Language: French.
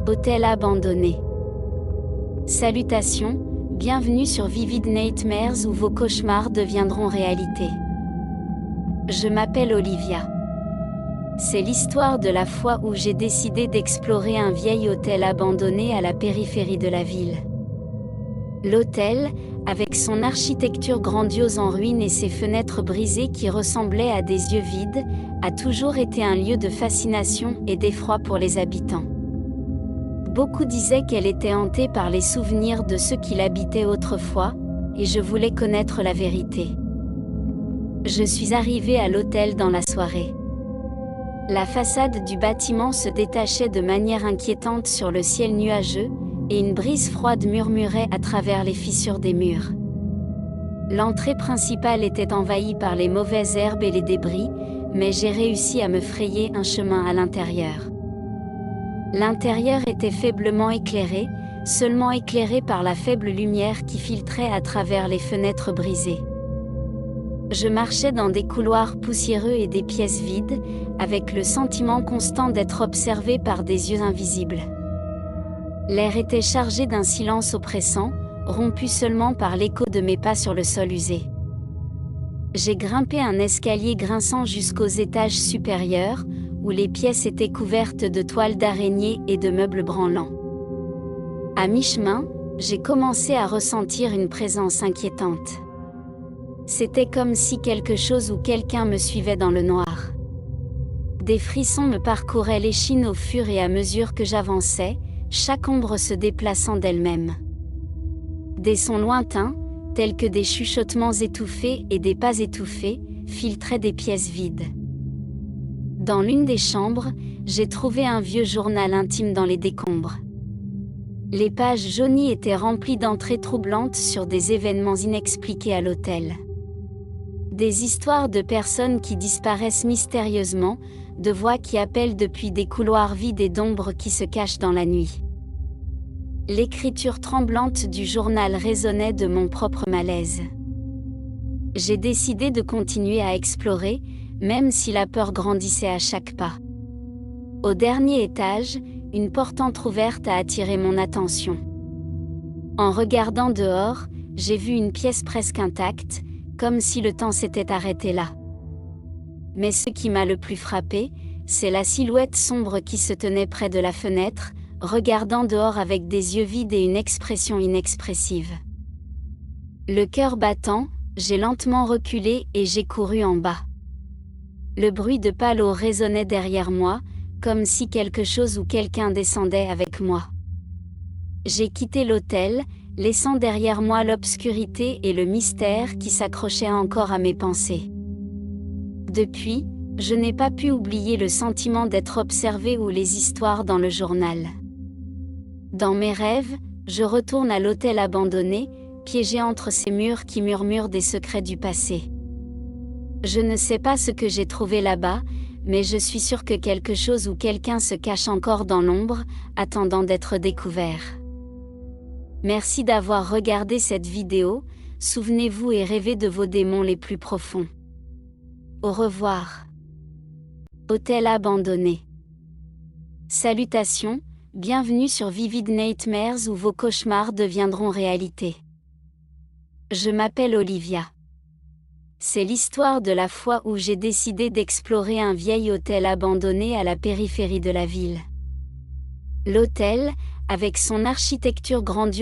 Hôtel abandonné. Salutations, bienvenue sur Vivid Nightmares où vos cauchemars deviendront réalité. Je m'appelle Olivia. C'est l'histoire de la fois où j'ai décidé d'explorer un vieil hôtel abandonné à la périphérie de la ville. L'hôtel, avec son architecture grandiose en ruine et ses fenêtres brisées qui ressemblaient à des yeux vides, a toujours été un lieu de fascination et d'effroi pour les habitants. Beaucoup disaient qu'elle était hantée par les souvenirs de ceux qui l'habitaient autrefois, et je voulais connaître la vérité. Je suis arrivée à l'hôtel dans la soirée. La façade du bâtiment se détachait de manière inquiétante sur le ciel nuageux, et une brise froide murmurait à travers les fissures des murs. L'entrée principale était envahie par les mauvaises herbes et les débris, mais j'ai réussi à me frayer un chemin à l'intérieur. L'intérieur était faiblement éclairé, seulement éclairé par la faible lumière qui filtrait à travers les fenêtres brisées. Je marchais dans des couloirs poussiéreux et des pièces vides, avec le sentiment constant d'être observé par des yeux invisibles. L'air était chargé d'un silence oppressant, rompu seulement par l'écho de mes pas sur le sol usé. J'ai grimpé un escalier grinçant jusqu'aux étages supérieurs, où les pièces étaient couvertes de toiles d'araignée et de meubles branlants. À mi-chemin, j'ai commencé à ressentir une présence inquiétante. C'était comme si quelque chose ou quelqu'un me suivait dans le noir. Des frissons me parcouraient l'échine au fur et à mesure que j'avançais, chaque ombre se déplaçant d'elle-même. Des sons lointains, tels que des chuchotements étouffés et des pas étouffés, filtraient des pièces vides. Dans l'une des chambres, j'ai trouvé un vieux journal intime dans les décombres. Les pages jaunies étaient remplies d'entrées troublantes sur des événements inexpliqués à l'hôtel. Des histoires de personnes qui disparaissent mystérieusement, de voix qui appellent depuis des couloirs vides et d'ombres qui se cachent dans la nuit. L'écriture tremblante du journal résonnait de mon propre malaise. J'ai décidé de continuer à explorer, même si la peur grandissait à chaque pas. Au dernier étage, une porte entrouverte a attiré mon attention. En regardant dehors, j'ai vu une pièce presque intacte, comme si le temps s'était arrêté là. Mais ce qui m'a le plus frappé, c'est la silhouette sombre qui se tenait près de la fenêtre, regardant dehors avec des yeux vides et une expression inexpressive. Le cœur battant, j'ai lentement reculé et j'ai couru en bas. Le bruit de pas d'eau résonnait derrière moi, comme si quelque chose ou quelqu'un descendait avec moi. J'ai quitté l'hôtel, laissant derrière moi l'obscurité et le mystère qui s'accrochaient encore à mes pensées. Depuis, je n'ai pas pu oublier le sentiment d'être observé ou les histoires dans le journal. Dans mes rêves, je retourne à l'hôtel abandonné, piégé entre ces murs qui murmurent des secrets du passé. Je ne sais pas ce que j'ai trouvé là-bas, mais je suis sûre que quelque chose ou quelqu'un se cache encore dans l'ombre, attendant d'être découvert. Merci d'avoir regardé cette vidéo, souvenez-vous et rêvez de vos démons les plus profonds. Au revoir. Hôtel abandonné. Salutations, bienvenue sur Vivid Nightmares où vos cauchemars deviendront réalité. Je m'appelle Olivia. C'est l'histoire de la fois où j'ai décidé d'explorer un vieil hôtel abandonné à la périphérie de la ville. L'hôtel, avec son architecture grandiose,